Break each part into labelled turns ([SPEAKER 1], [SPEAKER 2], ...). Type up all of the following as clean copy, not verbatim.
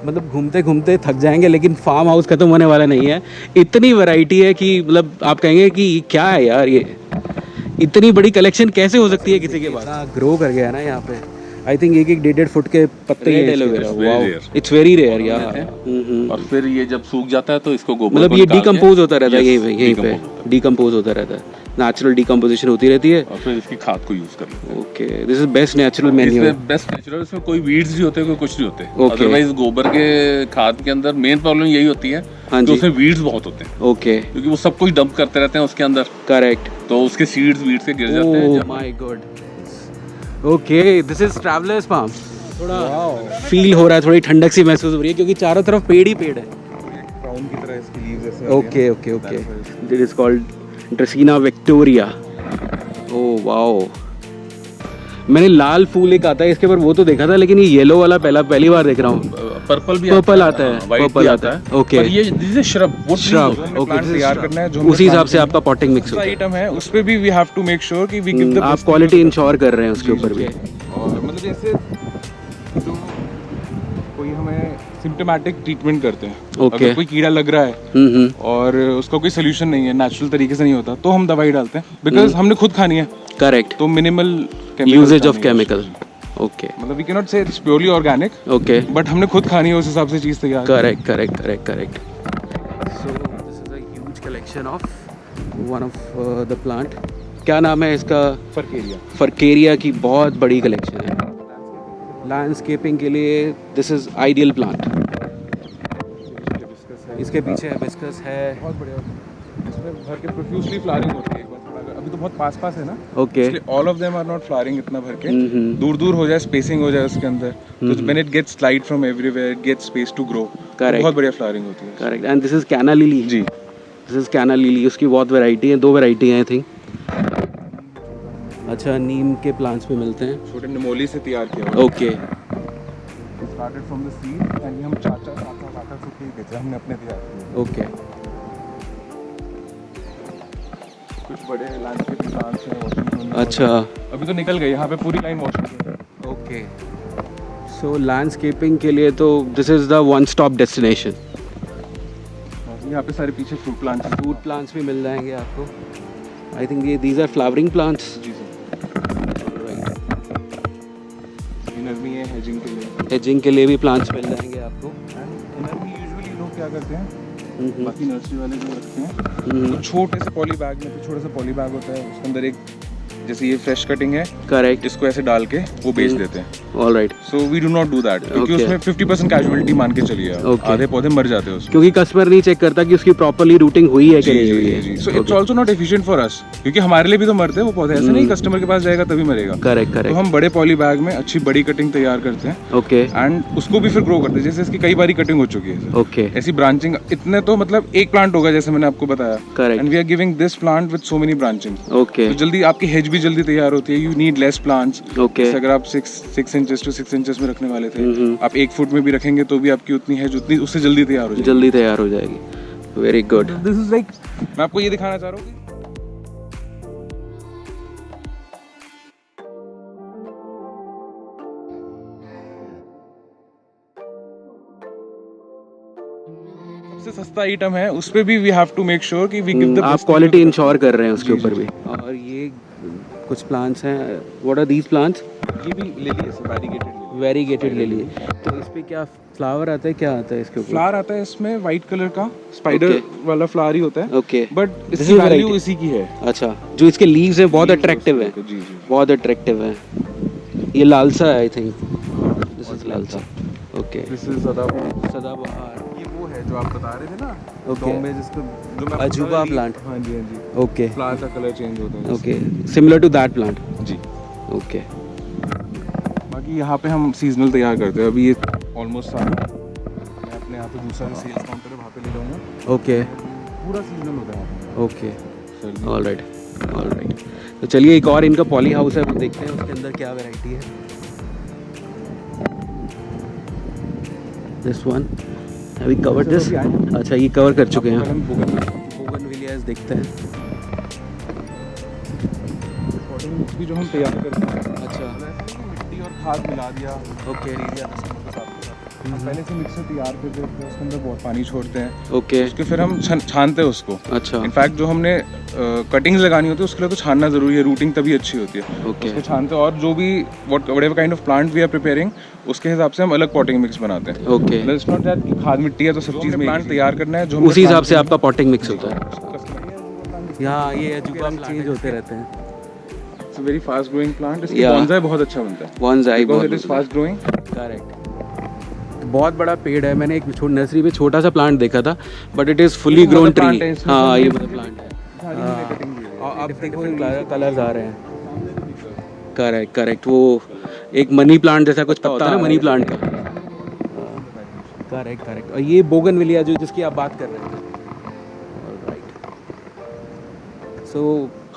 [SPEAKER 1] मतलब घूमते घूमते थक जाएंगे, लेकिन फार्म हाउस खत्म होने वाला नहीं है। इतनी वैरायटी है कि मतलब आप कहेंगे कि क्या है यार ये, इतनी बड़ी कलेक्शन कैसे हो सकती है किसी के पास। ग्रो कर गया है ना यहाँ पे। आई थिंक 1-1 1.5 फुट के पत्ते ही हैं aloe vera. Wow, it's very rare यार।
[SPEAKER 2] और फिर ये जब सूख जाता है तो इसको गोबर
[SPEAKER 1] मतलब
[SPEAKER 2] को
[SPEAKER 1] ये
[SPEAKER 2] निकाल के-
[SPEAKER 1] डिकम्पोज होता रहता है
[SPEAKER 2] Yes,
[SPEAKER 1] यहीं पे
[SPEAKER 2] decompose होता है।
[SPEAKER 1] डिकम्पोज होता रहता है, नेचुरल डिकम्पोजिशन होती रहती है।
[SPEAKER 2] और फिर इसकी खाद को यूज कर लेते हैं।
[SPEAKER 1] Okay, this is best natural menu.
[SPEAKER 2] इसमें बेस्ट नेचुरल, इसमें कोई वीड्स नहीं होते, कोई कुछ नहीं होते।
[SPEAKER 1] Okay.
[SPEAKER 2] अदरवाइज गोबर के खाद के अंदर मेन प्रॉब्लम यही होती है
[SPEAKER 1] हाँ
[SPEAKER 2] कि
[SPEAKER 1] जी।
[SPEAKER 2] उसमें वीड्स बहुत होते हैं,
[SPEAKER 1] ओके,
[SPEAKER 2] क्योंकि वो सब कुछ डंप करते रहते हैं उसके अंदर,
[SPEAKER 1] करेक्ट।
[SPEAKER 2] तो उसके सीड्स वीड्स से गिर जाते हैं।
[SPEAKER 1] Oh my god. Okay, this is travellers farm. थोड़ा फील हो रहा है, थोड़ी ठंडक सी महसूस हो रही है क्योंकि चारों तरफ पेड़ ही पेड़ है।
[SPEAKER 3] क्राउन की तरह इसकी लीव्स ऐसे
[SPEAKER 1] okay okay okay, this is called dracaena Victoria. Oh wow, मैंने लाल फूल एक आता है इसके ऊपर, वो तो देखा था, लेकिन ये येलो वाला पहली बार देख रहा हूँ।
[SPEAKER 2] पर्पल भी
[SPEAKER 1] Purple आता है,
[SPEAKER 2] व्हाइट
[SPEAKER 1] purple
[SPEAKER 2] भी
[SPEAKER 1] आता
[SPEAKER 2] आता
[SPEAKER 1] है।
[SPEAKER 2] है।
[SPEAKER 1] Okay.
[SPEAKER 2] पर ये दिस इज श्रब, वो
[SPEAKER 1] श्रब, ओके,
[SPEAKER 3] प्लांट तैयार करना है जो
[SPEAKER 1] उसी हिसाब से आपका पॉटिंग मिक्स होता है।
[SPEAKER 3] आइटम है उस पे भी we have to make sure कि वी गिव द
[SPEAKER 1] आप क्वालिटी इंश्योर कर रहे हैं उसके ऊपर भी।
[SPEAKER 3] और मतलब जैसे जो कोई हमें सिम्टोमेटिक ट्रीटमेंट करते हैं,
[SPEAKER 1] Okay.
[SPEAKER 3] अगर कोई कीड़ा लग रहा है और उसका कोई सोल्यूशन नहीं है, नेचुरल तरीके से नहीं होता, तो हम दवाई डालते हैं, बिकॉज हमने खुद खानी है,
[SPEAKER 1] करेक्ट,
[SPEAKER 3] तो minimal
[SPEAKER 1] usages of chemical. Okay
[SPEAKER 3] मतलब we can not say it's purely organic,
[SPEAKER 1] okay,
[SPEAKER 3] but हमने खुद खानी है, उस हिसाब से चीज़ तैयार
[SPEAKER 1] correct correct correct correct. So this is a huge collection of one of the plant. क्या नाम है इसका?
[SPEAKER 3] फरकेरिया।
[SPEAKER 1] फरकेरिया की बहुत बड़ी कलेक्शन है। लैंडस्केपिंग के लिए दिस इज आइडियल प्लांट। इसके पीछे हिबिस्कस है।
[SPEAKER 3] बहुत बढ़िया, इसमें भर के प्रोफ्यूजली फ्लावरिंग होती है। एक बार थोड़ा अभी तो बहुत पास पास है ना,
[SPEAKER 1] ओके,
[SPEAKER 3] इसलिए all of them are not flowering इतना भर के, दूर दूर हो जाए, स्पेसिंग हो जाए उसके अंदर, तो when it gets light from everywhere, it gets space to grow.
[SPEAKER 1] Correct.
[SPEAKER 3] बहुत बढ़िया फ्लावरिंग होती है।
[SPEAKER 1] Correct. And this is canna lily.
[SPEAKER 3] जी,
[SPEAKER 1] दिस इज कैना लिली। उसकी बहुत वैरायटी है, 2 वैरायटी हैं आई थिंक। अच्छा, नीम के प्लांट्स भी मिलते हैं।
[SPEAKER 3] छोटे निमोली से तैयार किया हुआ
[SPEAKER 1] okay,
[SPEAKER 3] started from the seed and ये हम चाचा काका सुखी बेचे, हमने अपने तैयार किए।
[SPEAKER 1] ओके,
[SPEAKER 3] कुछ बड़े लैंडस्केप प्लांट्स हैं वॉशिंगटन।
[SPEAKER 1] अच्छा,
[SPEAKER 3] अभी तो निकल गए, यहाँ पे पूरी line Washington.
[SPEAKER 1] Okay. So landscaping के लिए तो this is the one stop destination.
[SPEAKER 3] यहाँ पे सारे पीछे फ्रूट प्लांट्स हैं।
[SPEAKER 1] फ्रूट प्लांट्स भी मिल जाएंगे आपको। आई थिंक ये दीज आर फ्लावरिंग प्लांट्स।
[SPEAKER 3] जी सर, नर्मी है हेजिंग के लिए।
[SPEAKER 1] हेजिंग के लिए भी प्लांट्स मिल जाएंगे आपको।
[SPEAKER 3] एंड नर्मी यूजुअली लोग क्या करते हैं, बाकी नर्सरी वाले जो रखते हैं, तो छोटे से पॉली बैग में, छोटा सा पॉली बैग होता है, उसके अंदर एक, जैसे ये फ्रेश कटिंग है,
[SPEAKER 1] करेक्ट,
[SPEAKER 3] इसको ऐसे डाल के वो बेच देते हैं।
[SPEAKER 1] Alright.
[SPEAKER 3] So we do not do that, क्योंकि
[SPEAKER 1] Okay.
[SPEAKER 3] उसमें 50% कैजुअलिटी मान के चलिए आप,
[SPEAKER 1] Okay.
[SPEAKER 3] आधे पौधे मर जाते हैं उसमें।
[SPEAKER 1] क्योंकि कस्टमर नहीं चेक करता कि उसकी प्रॉपर्ली रूटिंग हुई है कि नहीं हुई है।
[SPEAKER 3] So it's also not efficient for us, क्योंकि हमारे लिए भी तो मरते हैं वो पौधे, ऐसे नहीं कस्टमर के पास जाएगा तभी मरेगा।
[SPEAKER 1] करेक्ट
[SPEAKER 3] तो
[SPEAKER 1] करेक्ट,
[SPEAKER 3] हम बड़े पॉली बैग में अच्छी बड़ी कटिंग तैयार करते हैं
[SPEAKER 1] ओके
[SPEAKER 3] एंड उसको भी फिर ग्रो करते हैं। जैसे इसकी कई बारी कटिंग हो चुकी है,
[SPEAKER 1] ओके,
[SPEAKER 3] ऐसी ब्रांचिंग, इतने तो मतलब एक प्लांट होगा जैसे मैंने आपको बताया,
[SPEAKER 1] correct,
[SPEAKER 3] and we are giving this plant with so many branching,
[SPEAKER 1] okay
[SPEAKER 3] तो जल्दी आपकी हेज भी जल्दी तैयार होती है। You need less plants.
[SPEAKER 1] Okay,
[SPEAKER 3] जैसे अगर आप 6 इंचेस टू 6 इंचेस में रखने वाले थे, आप 1 फुट में भी रखेंगे तो भी आपकी उतनी हेज उतनी उससे जल्दी तैयार हो जाएगी।
[SPEAKER 1] जल्दी तैयार हो जाएगी। Very good.
[SPEAKER 3] This is like, मैं आपको ये दिखाना चाह रहा हूँ कि सबसे सस्ता आइटम है, उस पे भी we have to make sure कि वी गिव द
[SPEAKER 1] आप क्वालिटी इंश्योर कर रहे हैं उसके ऊपर भी। और ये कुछ प्लांट्स हैं, व्हाट आर दीज प्लांट्स?
[SPEAKER 3] ये भी लिली है, वैरीगेटेड लिली।
[SPEAKER 1] Variegated lily. तो इस पे क्या फ्लावर आता है, क्या आता है इसके ऊपर?
[SPEAKER 3] फ्लावर आता है इसमें व्हाइट कलर का, स्पाइडर
[SPEAKER 1] Okay.
[SPEAKER 3] वाला फ्लावर ही होता है,
[SPEAKER 1] ओके,
[SPEAKER 3] बट
[SPEAKER 1] This
[SPEAKER 3] इसकी
[SPEAKER 1] is
[SPEAKER 3] वैल्यू
[SPEAKER 1] variety.
[SPEAKER 3] इसी की है।
[SPEAKER 1] अच्छा, जो इसके लीव्स है बहुत अट्रैक्टिव है,
[SPEAKER 3] जी जी।
[SPEAKER 1] बहुत अट्रैक्टिव है। ये लालसा है आई थिंक, दिस इज लालसा। ओके,
[SPEAKER 3] दिस इज सदाबहार।
[SPEAKER 1] सदाबहार।
[SPEAKER 3] ये वो है जो आप बता रहे थे ना,
[SPEAKER 1] Okay.
[SPEAKER 3] बॉम्बे जिसका जो मैं
[SPEAKER 1] अजूबा plant.
[SPEAKER 3] हाँ जी हाँ जी,
[SPEAKER 1] ओके
[SPEAKER 3] फ्लावर का कलर चेंज होता है
[SPEAKER 1] okay, similar to that plant.
[SPEAKER 3] जी।
[SPEAKER 1] ओके,
[SPEAKER 3] बाकी यहाँ पे हम सीजनल तैयार करते हैं। अभी ये ऑलमोस्ट सारा, मैं अपने यहाँ पे दूसरा जो सेल्स काउंटर है वहाँ पे ले जाऊँगा,
[SPEAKER 1] ओके
[SPEAKER 3] पूरा सीजनल होता है यहाँ पे।
[SPEAKER 1] ओके,
[SPEAKER 3] सर्दी
[SPEAKER 1] ऑलराइट ऑलराइट। तो चलिए एक और इनका पॉली हाउस है, वो देखते हैं उसके अंदर क्या वैरायटी है। दिस वन अभी कवर दिस, अच्छा ये कवर कर चुके हैं। बोगनविलियास देखते हैं।
[SPEAKER 3] पॉटिंग मिक्स भी जो हम तैयार करते हैं,
[SPEAKER 1] अच्छा,
[SPEAKER 3] मिट्टी और खाद मिला दिया,
[SPEAKER 1] ओके,
[SPEAKER 3] दिया के साथ हम पहले से मिक्सर तैयार कर देते हैं, उसके अंदर बहुत पानी छोड़ते हैं,
[SPEAKER 1] ओके
[SPEAKER 3] उसके फिर हम छानते हैं उसको।
[SPEAKER 1] अच्छा
[SPEAKER 3] इनफैक्ट जो हमने कटिंग्स लगानी होती है उसके लिए तो छानना ज़रूरी है, रूटिंग तभी अच्छी होती है।
[SPEAKER 1] ओके
[SPEAKER 3] उसको छानते हैं और जो भी whatever kind of plant we are preparing उसके हिसाब से हम अलग पॉटिंग मिक्स बनाते हैं।
[SPEAKER 1] ओके
[SPEAKER 3] इट्स नॉट दैट कि खाद मिट्टी है तो सब चीज़ में प्लांट तैयार करना है, जो हमने
[SPEAKER 1] उसी हिसाब
[SPEAKER 3] plant
[SPEAKER 1] से
[SPEAKER 3] को-
[SPEAKER 1] आपका पॉटिंग मिक्स होता है।
[SPEAKER 3] Customer-
[SPEAKER 1] यहाँ ये जुगाम चेंज होते रहते हैं।
[SPEAKER 3] It's a very fast growing plant. इसकी
[SPEAKER 1] Yeah.
[SPEAKER 3] bonsai बहुत अच्छा बनता है।
[SPEAKER 1] बॉन्साई
[SPEAKER 3] Because
[SPEAKER 1] बहुत
[SPEAKER 3] it is fast growing.
[SPEAKER 1] Correct. बहुत बड़ा पेड़ है, मैंने एक नर्सरी में छोटा सा प्लांट देखा था, but it is fully grown
[SPEAKER 3] mother plant
[SPEAKER 1] tree.
[SPEAKER 3] है, इसमें
[SPEAKER 1] हाँ
[SPEAKER 3] तो
[SPEAKER 1] ये
[SPEAKER 3] ये-
[SPEAKER 1] मदर प्लांट है।
[SPEAKER 3] सारी में cutting दी हुई है।
[SPEAKER 1] और अब देखो कलर्स आ रहे हैं। करेक्ट करेक्ट, वो एक मनी प्लांट जैसा कुछ पत्ता है ना मनी प्लांट का। करेक्ट करेक्ट, और ये बोगनविलिया जो जिसकी आप बात कर रहे थे। सो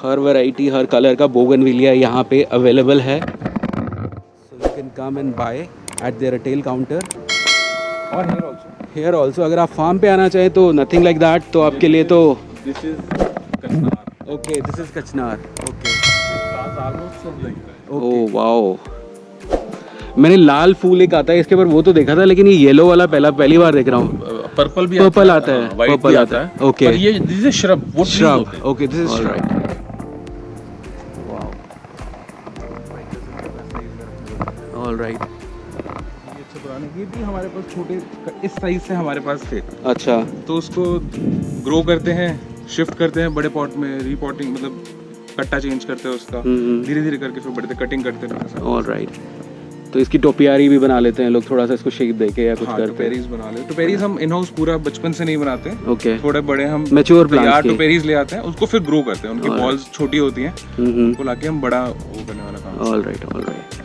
[SPEAKER 1] हर वैरायटी हर कलर का बोगनविलिया यहाँ पे अवेलेबल है, so you can come and by eight there retail counter.
[SPEAKER 3] और here also.
[SPEAKER 1] हेयर ऑल्सो अगर आप फार्म पे आना चाहें तो नथिंग लाइक दैट, तो आपके लिए तो
[SPEAKER 2] दिस इज कचनार,
[SPEAKER 1] ओके दिस इज कचनार। ओके
[SPEAKER 2] ऑलमोस्ट सब लाइक
[SPEAKER 1] ओह वाओ, मैंने लाल फूल एक आता है इसके ऊपर वो तो देखा था, लेकिन ये येलो वाला पहली बार देख रहा हूँ।
[SPEAKER 2] पर्पल भी
[SPEAKER 1] Purple आता है,
[SPEAKER 2] वाइट
[SPEAKER 1] purple
[SPEAKER 2] भी
[SPEAKER 1] आता
[SPEAKER 2] आता
[SPEAKER 1] है,
[SPEAKER 2] है।
[SPEAKER 1] okay.
[SPEAKER 2] पर ये दिस इज श्रब, वो
[SPEAKER 1] shrub, okay this is
[SPEAKER 2] All
[SPEAKER 1] shrub. All right.
[SPEAKER 3] ये अच्छा पुराने, ये भी हमारे पास छोटे इस साइज से हमारे पास थे,
[SPEAKER 1] अच्छा
[SPEAKER 3] तो उसको ग्रो करते हैं, शिफ्ट करते हैं बड़े पॉट में, रीपॉटिंग मतलब कट्टा चेंज करते हैं उसका, धीरे धीरे करके फिर बड़े कटिंग करते हैं।
[SPEAKER 1] ऑल राइट, तो इसकी टोपियारी भी बना लेते हैं लोग, थोड़ा सा इसको शेप देके या कुछ
[SPEAKER 3] हाँ,
[SPEAKER 1] करते हैं।
[SPEAKER 3] टोपेरीज बना ले। टोपेरीज हम इन हाउस पूरा बचपन से नहीं बनाते,
[SPEAKER 1] ओके
[SPEAKER 3] थोड़े बड़े हम
[SPEAKER 1] Mature plants
[SPEAKER 3] तैयार
[SPEAKER 1] की।
[SPEAKER 3] टोपेरीज ले आते हैं, उसको फिर ग्रो करते हैं, उनकी
[SPEAKER 1] Alright.
[SPEAKER 3] बॉल्स छोटी होती हैं,
[SPEAKER 1] हम्म,
[SPEAKER 3] उनको लाके हम बड़ा वो करने वाला काम।
[SPEAKER 1] All right all right.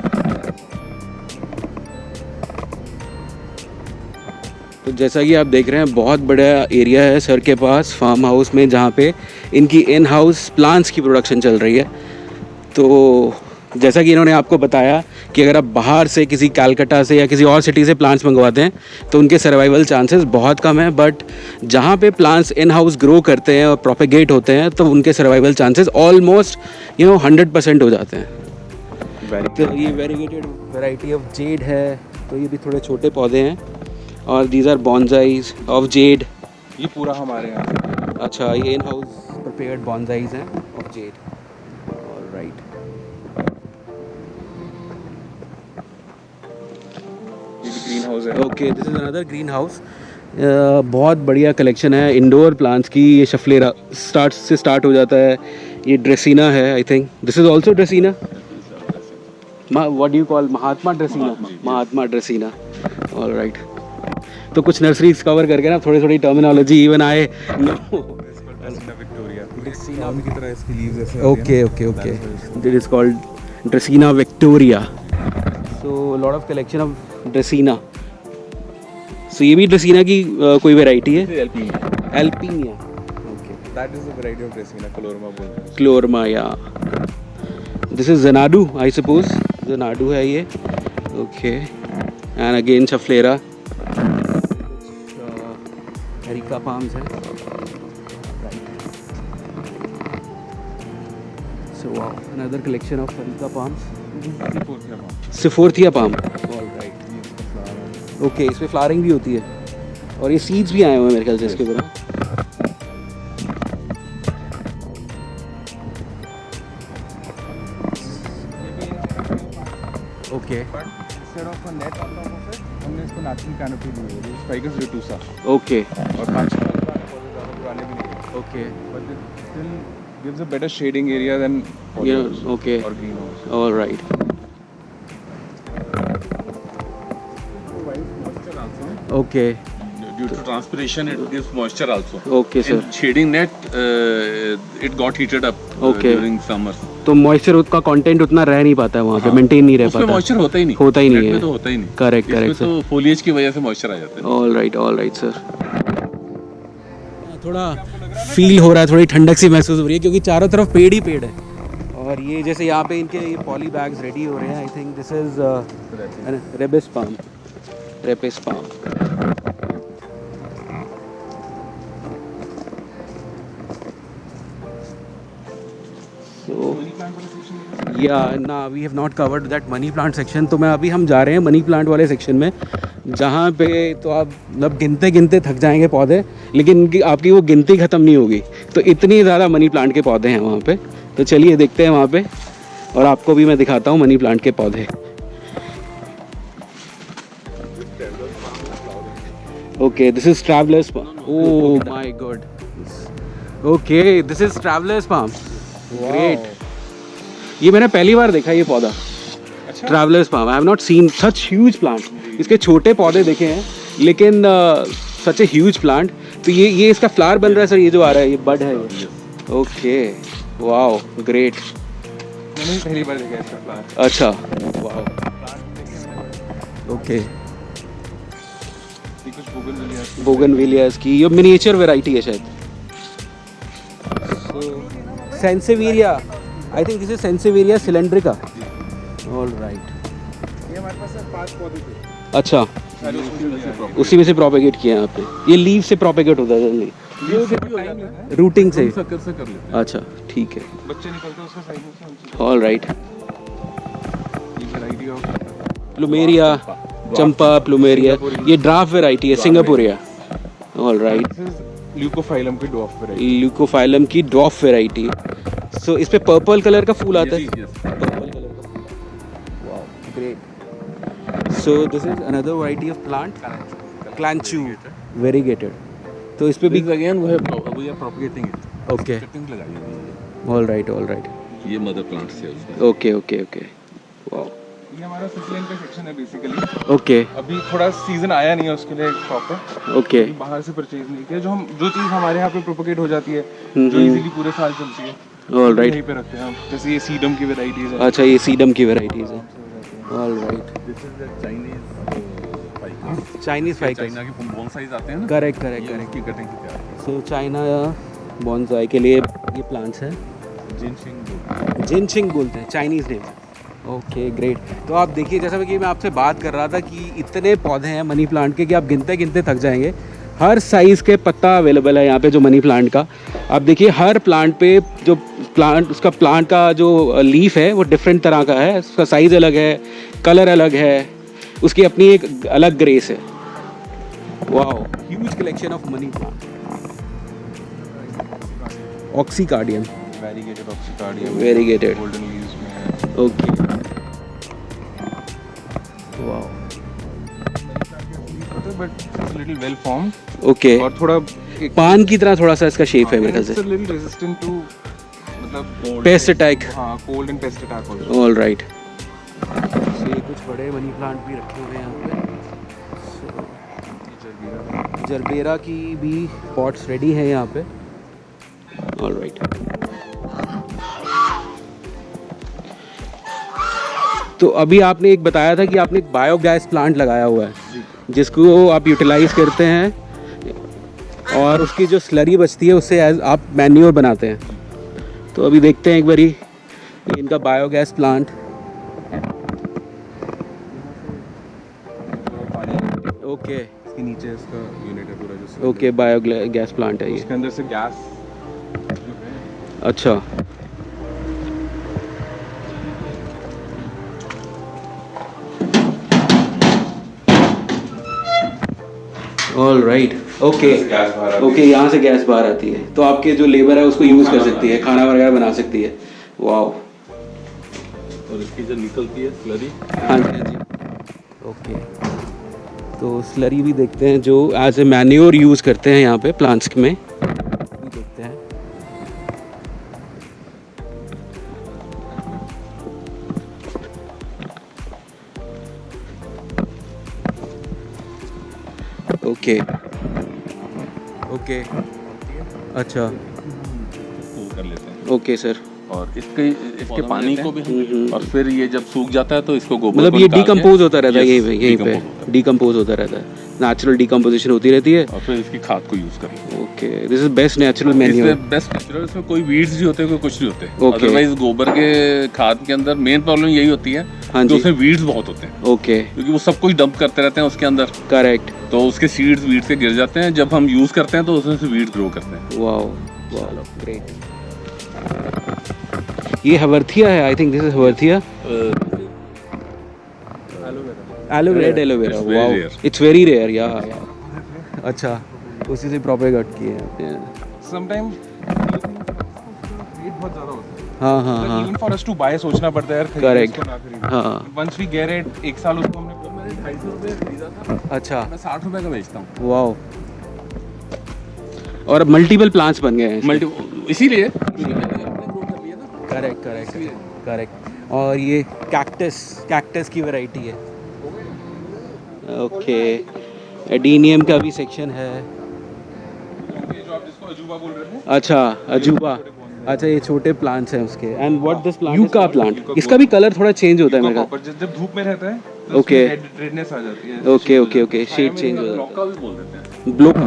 [SPEAKER 1] तो जैसा कि आप देख रहे हैं बहुत बड़ा एरिया है सर के पास फार्म हाउस में, जहाँ पे इनकी इन हाउस प्लांट्स की प्रोडक्शन चल रही है। तो जैसा कि इन्होंने आपको बताया कि अगर आप बाहर से किसी कलकत्ता से या किसी और सिटी से प्लांट्स मंगवाते हैं तो उनके सर्वाइवल चांसेस बहुत कम है, बट जहाँ पे प्लांट्स इन हाउस ग्रो करते हैं और प्रोपेगेट होते हैं तो उनके सर्वाइवल चांसेस ऑलमोस्ट 100% हो जाते हैं। तो ये वेरीगेटेड वैरायटी ऑफ जेड है, तो ये भी थोड़े छोटे पौधे हैं, और these are bonsais of jade.
[SPEAKER 3] ये पूरा हमारे यहाँ
[SPEAKER 1] अच्छा, ये इन हाउस प्रिपेयर्ड बॉन्जाइज हैं of jade. All right,
[SPEAKER 3] green house है।
[SPEAKER 1] Okay this is another green house. बहुत बढ़िया कलेक्शन है इंडोर प्लांट्स की। ये शफलेरा स्टार्ट हो जाता है, ये ड्रेसिना है, I think this is also ड्रेसिना। What do you call Mahatma ड्रेसिना? Mahatma ड्रेसिना, all right. तो कुछ नर्सरीज कवर करके ना थोड़ी टर्मिनोलॉजी इवन आए
[SPEAKER 3] विक्टोरिया की तरह इसकी लीव्स ऐसे
[SPEAKER 1] okay okay okay, this is called dracaena victoria. So lot of collection of dracaena. So ये भी ड्रेसिना की कोई वैरायटी है? Alpinia, okay
[SPEAKER 3] that is the variety of dracaena, क्लोरमा बोलते हैं।
[SPEAKER 1] क्लोरमा, या this is xanadu I suppose, xanadu है ये, okay. And again schefflera, areca palms है, so wow, another collection of Areca palms, Sephorthia palm, all right, okay, इसमें flowering भी होती है और ये सीड्स भी आए हुए हैं मेरे ख्याल से इसके ऊपर। Okay
[SPEAKER 3] instead of a net on top of it हमने इसको नेचुरल कैनोपी दी हुई है, स्पाइकस रेटूसा,
[SPEAKER 1] ओके
[SPEAKER 3] और 5 साल पुराने भी नहीं,
[SPEAKER 1] okay,
[SPEAKER 3] but it still gives a better shading area than
[SPEAKER 1] yeah, okay,
[SPEAKER 3] or greenhouse.
[SPEAKER 1] all right, okay,
[SPEAKER 2] due to transpiration it gives moisture also.
[SPEAKER 1] okay sir,
[SPEAKER 2] In shading net it got heated up
[SPEAKER 1] Okay.
[SPEAKER 2] during summer.
[SPEAKER 1] तो moisture उसका content उतना रह नहीं पाता है वहाँ पे, maintain नहीं रह
[SPEAKER 2] उसमें
[SPEAKER 1] पाता,
[SPEAKER 2] मॉइस्चर होता ही नहीं,
[SPEAKER 1] होता ही नहीं
[SPEAKER 2] Net
[SPEAKER 1] है,
[SPEAKER 2] में तो होता ही नहीं,
[SPEAKER 1] करेक्ट
[SPEAKER 2] इसमें
[SPEAKER 1] करेक्ट
[SPEAKER 2] तो foliage की वजह से मॉइस्चर आ जाता है।
[SPEAKER 1] All right sir. थोड़ा फील हो रहा है, थोड़ी ठंडक सी महसूस हो रही है क्योंकि चारों तरफ पेड़ ही पेड़ है, और ये जैसे यहाँ पे इनके ये पॉली बैग्स रेडी हो रहे हैं, I think this is rhapis palm, rhapis palm. So yeah, ना we have not covered that money plant section, तो मैं अभी हम जा रहे हैं मनी प्लांट वाले सेक्शन में जहाँ पे तो आप मतलब गिनते गिनते थक जाएंगे पौधे, लेकिन आपकी वो गिनती ख़त्म नहीं होगी। तो इतनी ज़्यादा मनी प्लांट के पौधे हैं वहाँ पे। तो चलिए देखते हैं वहाँ पे, और आपको भी मैं दिखाता हूँ मनी प्लांट के पौधे। Okay, this is travellers farm. Oh my god. Okay, this is travellers farm. Great. ये मैंने पहली बार देखा ये पौधा, travellers farm. I have not seen such huge plant. इसके छोटे पौधे देखे हैं, लेकिन सच ए ह्यूज प्लांट। तो ये इसका फ्लावर बन रहा है सर, ये जो आ रहा है ये बड है ये। Okay, wow, great.
[SPEAKER 3] मैंने पहली बार देखा इसका फ्लावर।
[SPEAKER 1] अच्छा, वाओ। ओके,
[SPEAKER 3] ये कुछ
[SPEAKER 1] बोगनविलियास की ये मिनिएचर वैरायटी है शायद। Sansevieria, I think this is sansevieria cylindrica. All right.
[SPEAKER 3] ये हमारे पास 5 पौधे थे।
[SPEAKER 1] अच्छा,
[SPEAKER 3] सारे
[SPEAKER 1] उसी में से प्रोपेगेट किया है आपने। ये लीव से प्रोपेगेट होता है जल्दी, रूटिंग से।
[SPEAKER 2] कर लेते हैं।
[SPEAKER 1] अच्छा, ठीक है।
[SPEAKER 3] बच्चे निकलते हैं उसका साइड में से।
[SPEAKER 1] All right.
[SPEAKER 3] ये वैरायटी ऑफ
[SPEAKER 1] प्लूमेरिया, चंपा, प्लूमेरिया, ये ड्राफ्ट वैरायटी है, सिंगापुरिया। All right.
[SPEAKER 3] ल्यूकोफाइलम की डॉफ वैरायटी।
[SPEAKER 1] ल्यूकोफाइलम की ड्वार्फ वैरायटी। सो इस पे पर्पल कलर का फूल आता है। पर्पल कलर का। Wow, great. So this is another variety of plant, kalanchoe variegated. तो इस पे भी
[SPEAKER 2] again we are propagating it.
[SPEAKER 1] Okay,
[SPEAKER 2] cutting लगाई हुई है।
[SPEAKER 1] All right, all right.
[SPEAKER 2] ये मदर प्लांट्स है उसमें।
[SPEAKER 1] Okay okay okay, wow.
[SPEAKER 3] ये हमारा स्विट्जरलैंड का सेक्शन है बेसिकली।
[SPEAKER 1] ओके
[SPEAKER 3] अभी थोड़ा सीजन आया नहीं है उसके लिए प्रॉपर।
[SPEAKER 1] ओके,
[SPEAKER 3] बाहर से परचेज नहीं किया। जो चीज़ हमारे यहाँ पे प्रोपोगेट हो जाती है, जो इजीली पूरे साल चलती है,
[SPEAKER 1] ऑल राइट।
[SPEAKER 3] यहीं पे रखते हैं हम। जैसे ये सीडम की वैरायटीज है।
[SPEAKER 1] अच्छा, ये सीडम की वैरायटीज है। All right.
[SPEAKER 2] This is the Chinese
[SPEAKER 1] Chinese ficus.
[SPEAKER 2] China के बोनसाइज आते हैं ना।
[SPEAKER 1] Correct correct correct.
[SPEAKER 2] की कटिंग की तैयार है।
[SPEAKER 1] सो चाइना बॉन्साई के लिए ये प्लांट्स हैं, जिनशिंग बोलते हैं, चाइनीज़ नेम। Okay, great. तो आप देखिए, जैसा कि मैं आपसे बात कर रहा था कि इतने पौधे हैं मनी प्लांट के कि आप गिनते गिनते थक जाएंगे। हर साइज़ के पत्ता अवेलेबल है यहाँ पे जो मनी प्लांट का। आप देखिए हर प्लांट पे जो प्लांट, उसका प्लांट का जो लीफ है वो डिफरेंट तरह का है, उसका साइज़ अलग है, कलर अलग है, उसकी अपनी एक अलग ग्रेस है। Wow, huge collection of money plant. Oxycardium,
[SPEAKER 3] variegated oxycardium,
[SPEAKER 1] variegated,
[SPEAKER 3] golden leaves में है।
[SPEAKER 1] Okay, wow,
[SPEAKER 3] but little well formed.
[SPEAKER 1] Okay.
[SPEAKER 3] और थोड़ा
[SPEAKER 1] पान की तरह थोड़ा सा इसका शेप है मेरे ख्याल से।
[SPEAKER 3] लिटिल रेजिस्टेंट टू मतलब
[SPEAKER 1] पेस्ट अटैक।
[SPEAKER 3] हाँ, cold and paste attack also.
[SPEAKER 1] All right. ये कुछ बड़े मनी प्लांट भी रखे हुए हैं यहाँ पे। जरबेरा की भी पॉट्स रेडी है यहाँ पे। All right. तो अभी आपने एक बताया था कि आपने एक बायोगैस प्लांट लगाया हुआ है जिसको आप यूटिलाइज करते हैं और उसकी जो स्लरी बचती है उससे आप मैन्योर बनाते हैं। तो अभी देखते हैं एक बारी इनका बायोगैस प्लांट। ओके,
[SPEAKER 3] इसके नीचे इसका यूनिट है पूरा जो।
[SPEAKER 1] ओके, बायोगैस प्लांट है ये।
[SPEAKER 3] इसके अंदर से गैस जो है।
[SPEAKER 1] अच्छा, ऑल राइट। ओके ओके, यहाँ से गैस बाहर आती है तो आपके जो लेबर है उसको यूज़ कर सकती है, खाना वगैरह बना सकती है। वाओ।
[SPEAKER 2] और इसकी जो निकलती है स्लरी।
[SPEAKER 1] हाँ जी, हाँ जी। ओके, तो स्लरी भी देखते हैं जो एज ए मैन्योर यूज़ करते हैं यहाँ पे प्लांट्स में, भी देखते हैं। ओके ओके, अच्छा,
[SPEAKER 2] कर लेते हैं।
[SPEAKER 1] Okay sir.
[SPEAKER 2] और इसके पानी को भी और फिर ये जब सूख जाता है तो इसको गोबर
[SPEAKER 1] मतलब
[SPEAKER 2] को
[SPEAKER 1] ये
[SPEAKER 2] निकाल के-
[SPEAKER 1] डिकम्पोज होता रहता है
[SPEAKER 2] Yes,
[SPEAKER 1] यहीं पे
[SPEAKER 2] decompose होता है।
[SPEAKER 1] डिकम्पोज होता रहता है, नेचुरल डिकम्पोजिशन होती रहती है।
[SPEAKER 2] और फिर इसकी खाद को यूज करते हैं।
[SPEAKER 1] Okay, this is best natural manure.
[SPEAKER 2] इसमें बेस्ट नेचुरल, इसमें कोई वीड्स नहीं होते, कोई कुछ नहीं होते।
[SPEAKER 1] Okay.
[SPEAKER 2] अदरवाइज गोबर के खाद के अंदर मेन प्रॉब्लम यही होती है
[SPEAKER 1] हाँ
[SPEAKER 2] कि
[SPEAKER 1] जी।
[SPEAKER 2] उसमें वीड्स बहुत होते हैं,
[SPEAKER 1] ओके,
[SPEAKER 2] क्योंकि वो सब कुछ डंप करते रहते हैं उसके अंदर,
[SPEAKER 1] करेक्ट।
[SPEAKER 2] तो उसके सीड्स वीड्स से गिर जाते हैं। जब हम यूज करते हैं तो उसमें से वीड्स ग्रो करते हैं।
[SPEAKER 1] Wow wow, great. ये हवर्थिया है, I think this is haworthia. Aloe vera red
[SPEAKER 2] It's very
[SPEAKER 1] wow
[SPEAKER 2] rare.
[SPEAKER 1] It's very rare या अच्छा उसी से प्रोपेगेट किए हैं
[SPEAKER 3] समटाइम रेट बहुत ज़्यादा होता है
[SPEAKER 1] हाँ हाँ हाँ
[SPEAKER 3] even for us to buy सोचना पड़ता है यार खरीदे
[SPEAKER 1] Correct.
[SPEAKER 3] इसको ना खरीदे
[SPEAKER 1] हाँ
[SPEAKER 3] वंस वी गेट इट एक साल उसको हमने
[SPEAKER 2] 250 रुपये खरीदा था,
[SPEAKER 1] अच्छा
[SPEAKER 2] मैं 60 रुपये का बेचता हूँ।
[SPEAKER 1] वाओ और मल्टीपल प्लांट्स बन गए हैं
[SPEAKER 2] इसीलिए
[SPEAKER 1] करेक्ट करेक्ट करेक्ट और ये कैक्टस की वैरायटी है ओके एडीनियम का भी सेक्शन है
[SPEAKER 3] ये जो आप जिसको अजूबा बोल रहे थे
[SPEAKER 1] अच्छा अजूबा अच्छा ये छोटे प्लांट्स हैं उसके and what this plant yucca plant
[SPEAKER 3] Yucca
[SPEAKER 1] इसका भी कलर थोड़ा चेंज होता है मेरे
[SPEAKER 3] कॉपर जब धूप में रहता है तो
[SPEAKER 1] Okay.
[SPEAKER 3] रेडनेस आ जाती है
[SPEAKER 1] okay okay okay shade change हो जाता
[SPEAKER 2] लौका भी बोल देते हैं,
[SPEAKER 1] है ब्लोका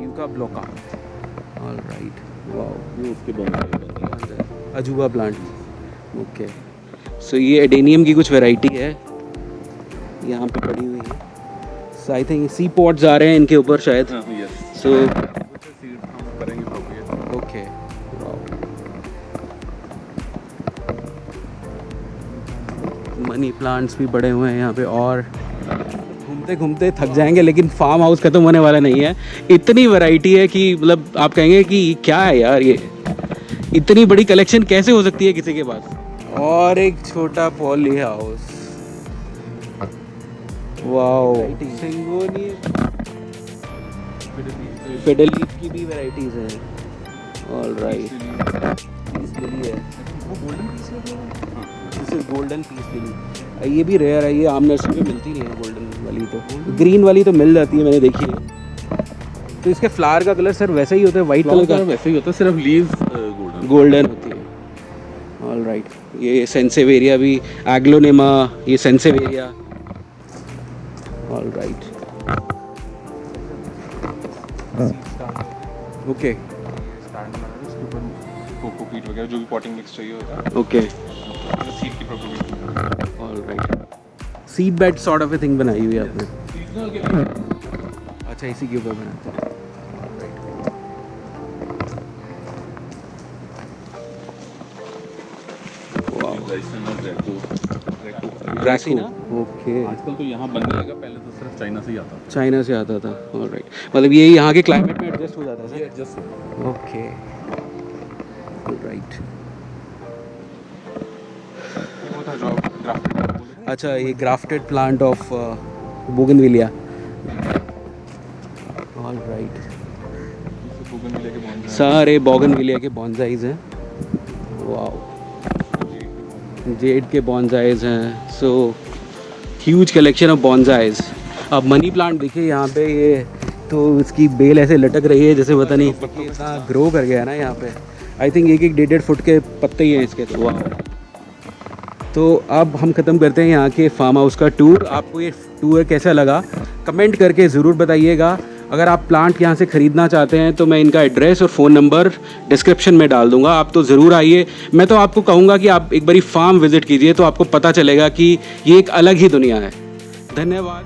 [SPEAKER 1] यूका ब्लोका ऑलराइट वाओ
[SPEAKER 2] ये उसके बंद
[SPEAKER 1] अजूबा प्लांट ओके सो ये एडेनियम की कुछ वैरायटी है यहाँ पे पड़ी हुई है सो आई थिंक सी पॉट्स आ रहे हैं इनके ऊपर शायद
[SPEAKER 2] यस
[SPEAKER 1] सो
[SPEAKER 2] सीड हम करेंगे प्रोपेगेट।
[SPEAKER 1] ओके मनी प्लांट्स भी बड़े हुए हैं यहाँ पे और घूमते घूमते थक जाएंगे लेकिन फार्म हाउस खत्म होने वाला नहीं है इतनी वैरायटी है कि मतलब आप कहेंगे कि क्या है यार ये इतनी बड़ी कलेक्शन कैसे हो सकती है किसी के पास और एक छोटा poly house wow syngonium fiddle leaf की भी वैरायटीज हैं ऑलराइट पीस लिली है this is golden peace lily ये भी रेयर है ये आम नर्सरी में मिलती नहीं है गोल्डन वाली तो ग्रीन वाली तो मिल जाती है मैंने देखी है तो इसके फ्लावर का कलर सर वैसा ही होता है वाइट कलर का
[SPEAKER 2] वैसे ही होता है, सिर्फ लीव्स गोल्डन।
[SPEAKER 1] गोल्डन होती है ऑलराइट ये सेंसेवेरिया भी एग्लोनेमा ये सेंसेवेरिया ऑलराइट ओके
[SPEAKER 3] स्टैंड बना है उसके ऊपर कोकोपीट वगैरह जो भी पॉटिंग मिक्स चाहिए होता है
[SPEAKER 1] ओके
[SPEAKER 3] सीड की propagate
[SPEAKER 1] alright seed bed sort of a thing बनाई हुई है आपने
[SPEAKER 2] सीजनल के लिए
[SPEAKER 1] अच्छा इसी के ऊपर बनाते हैं
[SPEAKER 2] ड्रैको
[SPEAKER 1] ओके
[SPEAKER 2] आजकल तो यहाँ बनने लगा, पहले तो सिर्फ चाइना से ही आता था।
[SPEAKER 1] चाइना से आता था ऑलराइट मतलब ये यहाँ के क्लाइमेट में एडजस्ट हो जाता है
[SPEAKER 2] ये
[SPEAKER 1] सर
[SPEAKER 2] एडजस्ट
[SPEAKER 1] ओके ऑलराइट
[SPEAKER 3] वो था जो आप ग्राफ्टेड
[SPEAKER 1] अच्छा ये grafted plant of bougainvillea alright
[SPEAKER 3] bougainvillea के बॉन्ड
[SPEAKER 1] सारे बोगनविलिया के बॉन्जाइज हैं वाओ जेड के बॉन्जाइज हैं so huge collection of bonsais अब मनी प्लांट देखिए यहाँ पे ये तो इसकी बेल ऐसे लटक रही है जैसे पता नहीं इतना ग्रो कर गया है ना यहाँ पे आई थिंक 1-1 फुट के पत्ते ही हैं इसके तो वाह तो अब हम ख़त्म करते हैं यहाँ के फार्म हाउस का टूर आपको ये टूर कैसा लगा कमेंट करके ज़रूर बताइएगा अगर आप प्लांट यहाँ से ख़रीदना चाहते हैं तो मैं इनका एड्रेस और फ़ोन नंबर डिस्क्रिप्शन में डाल दूंगा आप तो ज़रूर आइए मैं तो आपको कहूँगा कि आप एक बारी फार्म विज़िट कीजिए तो आपको पता चलेगा कि ये एक अलग ही दुनिया है धन्यवाद।